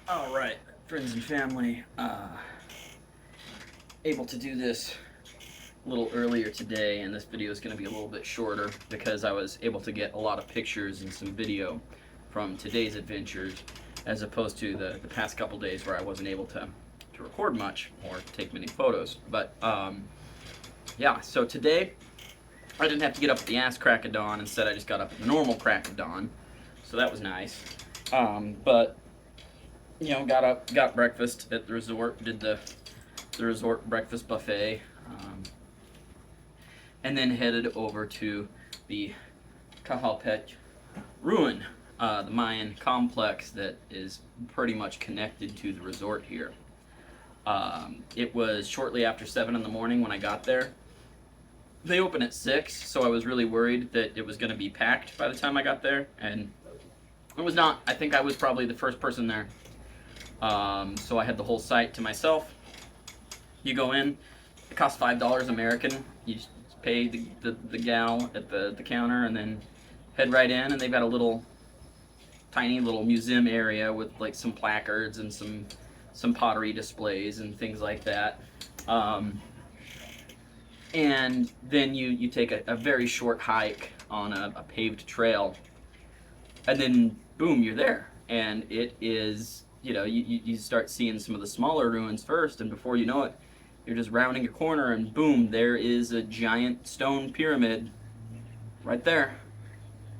All right, friends and family, able to do this a little earlier today, and this video is going to be a little bit shorter because I was able to get a lot of pictures and some video from today's adventures, as opposed to the past couple days where I wasn't able to record much or take many photos. But yeah, so today I didn't have to get up at the ass crack of dawn. Instead, I just got up at the normal crack of dawn, so that was nice. But you know, got breakfast at the resort, did the resort breakfast buffet, and then headed over to the Cajalpech ruin, the Mayan complex that is pretty much connected to the resort here. It was shortly after 7 in the morning when I got there. They open at 6, so I was really worried that it was going to be packed by the time I got there, and it was not. I think I was probably the first person there. So I had the whole site to myself. You go in, it costs $5 American. You just pay the gal at the counter and then head right in, and they've got a little tiny little museum area with like some placards and some pottery displays and things like that. And then you take a very short hike on a paved trail, and then boom, you're there. And it is, you know, you start seeing some of the smaller ruins first, and before you know it, you're just rounding a corner, and boom, there is a giant stone pyramid right there.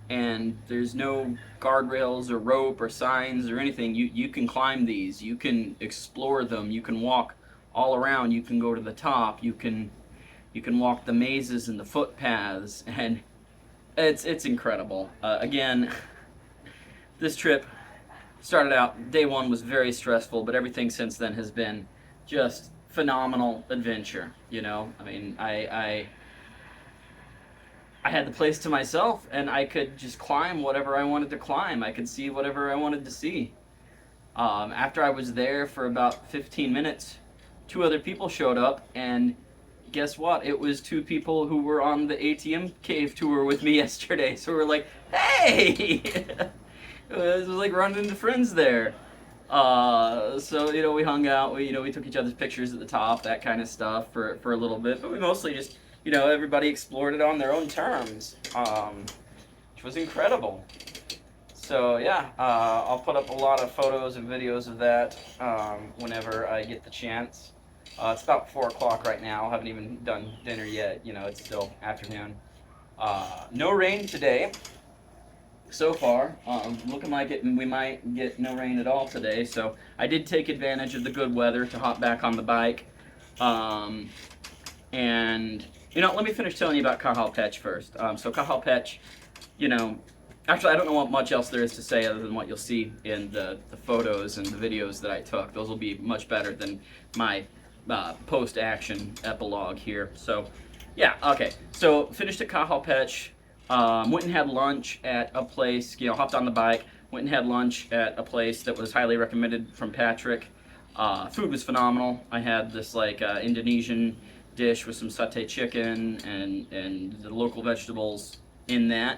And there's no guardrails or rope or signs or anything. You can climb these, you can explore them, you can walk all around, you can go to the top, you can walk the mazes and the footpaths, and it's incredible. Again, this trip started out, day one was very stressful, but everything since then has been just phenomenal adventure. You know, I mean, I had the place to myself, and I could just climb whatever I wanted to climb. I could see whatever I wanted to see. After I was there for about 15 minutes, 2 other people showed up, and guess what? It was 2 people who were on the ATM cave tour with me yesterday. So we're like, hey! It was like running into friends there. So you know, we hung out. We took each other's pictures at the top, that kind of stuff for a little bit. But we mostly just, you know, everybody explored it on their own terms, which was incredible. So yeah, I'll put up a lot of photos and videos of that whenever I get the chance. It's about 4 o'clock right now. I haven't even done dinner yet. You know, it's still afternoon. No rain today so far. Looking like it, we might get no rain at all today. So I did take advantage of the good weather to hop back on the bike. And you know, let me finish telling you about Cajalpech first. So Cajalpech, you know, actually I don't know what much else there is to say other than what you'll see in the photos and the videos that I took. Those will be much better than my post-action epilogue here. So yeah, okay. So finished at Cajalpech. Went and had lunch at a place, you know, hopped on the bike, went and had lunch at a place that was highly recommended from Patrick. Food was phenomenal. I had this like Indonesian dish with some satay chicken and the local vegetables in that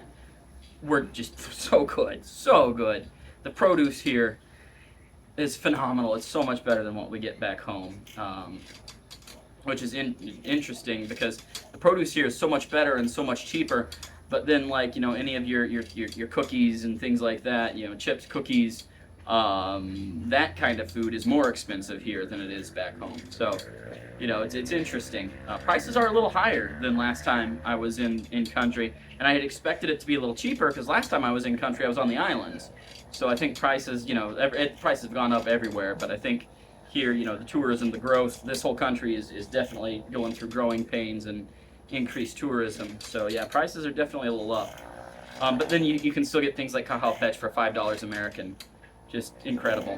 were just so good, so good. The produce here is phenomenal. It's so much better than what we get back home, which is interesting because the produce here is so much better and so much cheaper. But then, like, you know, any of your cookies and things like that, you know, chips, cookies, that kind of food is more expensive here than it is back home. So, you know, it's interesting. Prices are a little higher than last time I was in country, and I had expected it to be a little cheaper because last time I was in country I was on the islands. So I think prices, you know, prices have gone up everywhere, but I think here, you know, the tourism, the growth, this whole country is definitely going through growing pains and increased tourism. So yeah, prices are definitely a little up. But then you can still get things like Cajalpech for $5 American. Just incredible.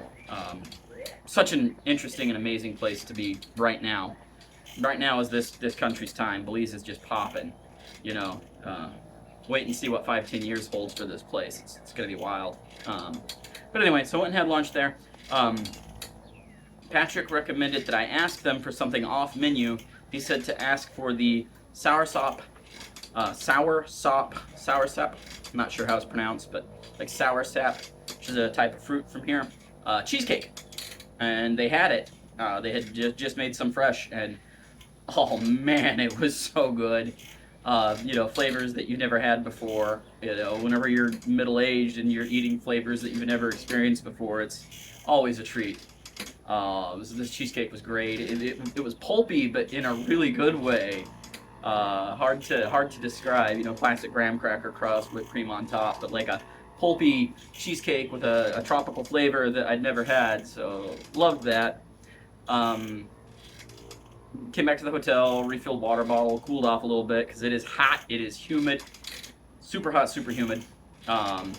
Such an interesting and amazing place to be right now. Right now is this country's time. Belize is just popping. You know, wait and see what 5-10 years holds for this place. It's going to be wild. But anyway, so I went and had lunch there. Patrick recommended that I ask them for something off menu. He said to ask for the soursop. I'm not sure how it's pronounced, but like soursop, which is a type of fruit from here. cheesecake, and they had it. They had just made some fresh, and oh man, it was so good. Flavors that you've never had before. Whenever you're middle aged and you're eating flavors that you've never experienced before, it's always a treat. This cheesecake was great. It was pulpy, but in a really good way. Hard to describe. Classic graham cracker crust, whipped cream on top, but like a pulpy cheesecake with a tropical flavor that I'd never had. So loved that. Came back to the hotel, refilled water bottle, cooled off a little bit because it is hot, it is humid, super hot, super humid. And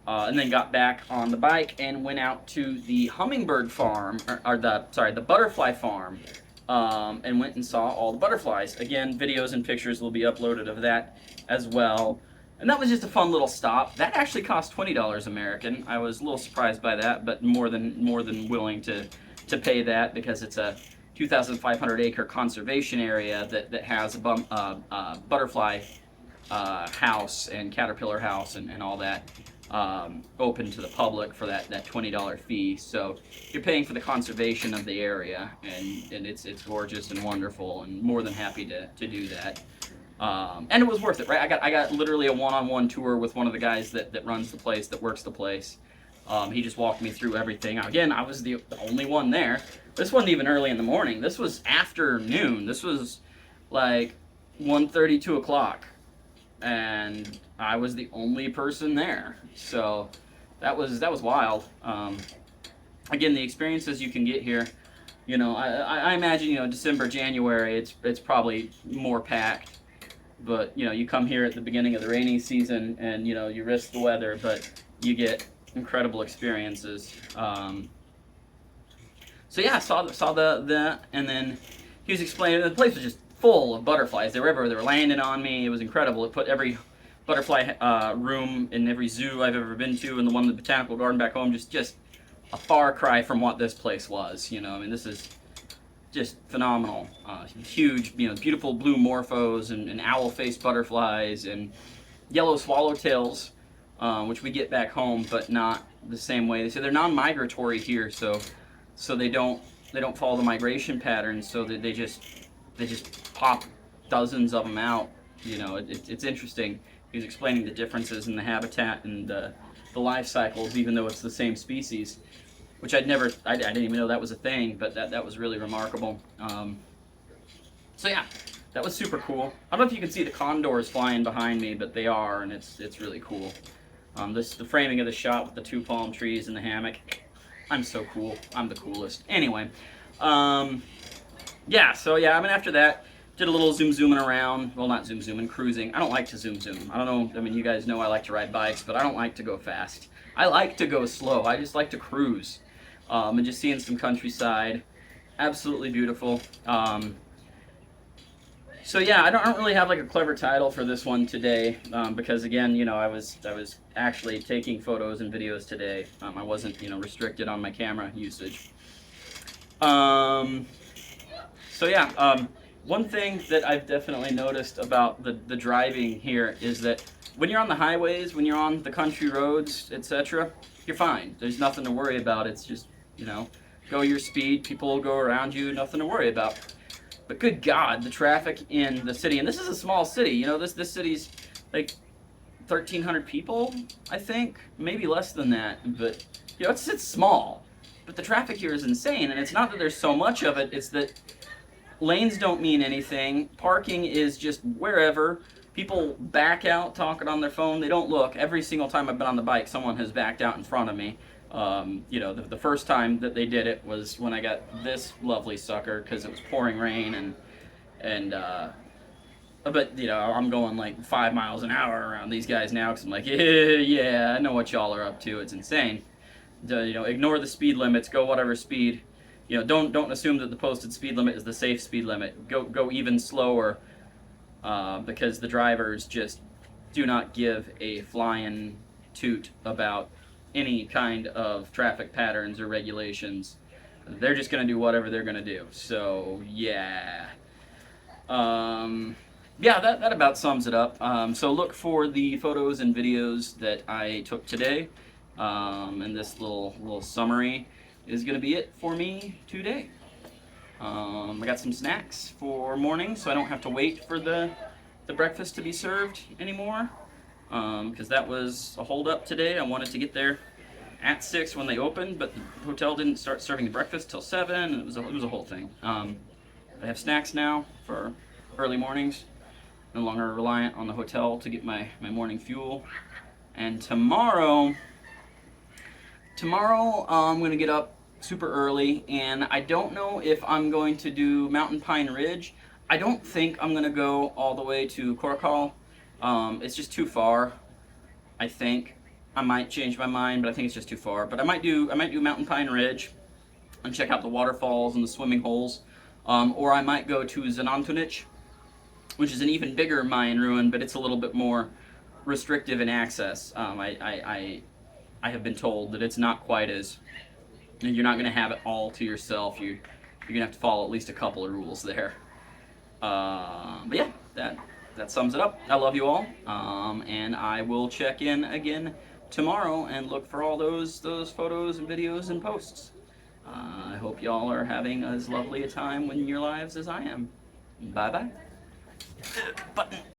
then got back on the bike and went out to the hummingbird farm, the butterfly farm, and went and saw all the butterflies. Again, videos and pictures will be uploaded of that as well. And that was just a fun little stop. That actually cost $20 American. I was a little surprised by that, but more than willing to pay that because it's a 2,500 acre conservation area that has a butterfly house and caterpillar house and all that open to the public for that $20 fee. So you're paying for the conservation of the area, and it's gorgeous and wonderful, and more than happy to do that. And it was worth it, right? I got literally a one-on-one tour with one of the guys that runs the place, that works the place. He just walked me through everything. Again, I was the only one there. This wasn't even early in the morning. This was afternoon. This was like 1:30, 2 o'clock. And I was the only person there. So that was wild. Again, the experiences you can get here, I imagine, December, January, it's probably more packed. But, you come here at the beginning of the rainy season and, you risk the weather, but you get incredible experiences. So yeah, I saw the, and then he was explaining, the place was just full of butterflies. They were everywhere. They were landing on me. It was incredible. It put every butterfly room in every zoo I've ever been to, and the one in the botanical garden back home, just a far cry from what this place was. This is just phenomenal. Huge, beautiful blue morphos and owl-faced butterflies and yellow swallowtails, which we get back home, but not the same way. They say they're non-migratory here, so they don't follow the migration patterns. So that they just pop dozens of them out. It's interesting. He was explaining the differences in the habitat and the life cycles, even though it's the same species, which I didn't even know that was a thing, but that was really remarkable. So yeah, that was super cool. I don't know if you can see the condors flying behind me, but they are, and it's really cool. The framing of the shot with the two palm trees and the hammock. I'm so cool. I'm the coolest. Anyway, yeah. So yeah, after that, did a little zooming around. Well, not zooming, cruising. I don't like to zoom. I don't know. You guys know I like to ride bikes, but I don't like to go fast. I like to go slow. I just like to cruise, and just seeing some countryside. Absolutely beautiful. So yeah, I don't really have like a clever title for this one today, because again, I was actually taking photos and videos today. I wasn't, restricted on my camera usage. So yeah, one thing that I've definitely noticed about the driving here is that when you're on the highways, when you're on the country roads, etc., you're fine. There's nothing to worry about. It's just, go your speed. People will go around you. Nothing to worry about. But good God, the traffic in the city, and this is a small city, this city's like 1,300 people, I think, maybe less than that, but it's small. But the traffic here is insane, and it's not that there's so much of it, it's that lanes don't mean anything, parking is just wherever, people back out talking on their phone, they don't look. Every single time I've been on the bike, someone has backed out in front of me. The first time that they did it was when I got this lovely sucker because it was pouring rain but I'm going like 5 miles an hour around these guys now because I'm like, yeah, I know what y'all are up to. It's insane. Ignore the speed limits, go whatever speed. Don't assume that the posted speed limit is the safe speed limit. Go even slower because the drivers just do not give a flying toot about any kind of traffic patterns or regulations. They're just going to do whatever they're going to do. So yeah, that about sums it up. So look for the photos and videos that I took today. And this little summary is going to be it for me today. I got some snacks for morning, so I don't have to wait for the breakfast to be served anymore, because that was a hold up today. I wanted to get there at 6 when they opened, but the hotel didn't start serving the breakfast till 7, and it was a whole thing. I have snacks now for early mornings, no longer reliant on the hotel to get my morning fuel. And tomorrow I'm going to get up super early, and I don't know if I'm going to do Mountain Pine Ridge. I don't think I'm going to go all the way to Coracal. It's just too far, I think. I might change my mind, but I think it's just too far. But I might do Mountain Pine Ridge and check out the waterfalls and the swimming holes. Or I might go to Zanantunich, which is an even bigger Mayan ruin, but it's a little bit more restrictive in access. I have been told that it's not quite as, you're not going to have it all to yourself. You're going to have to follow at least a couple of rules there. But yeah, that sums it up. I love you all, and I will check in again tomorrow and look for all those photos and videos and posts. I hope y'all are having as lovely a time in your lives as I am. Bye bye. Button.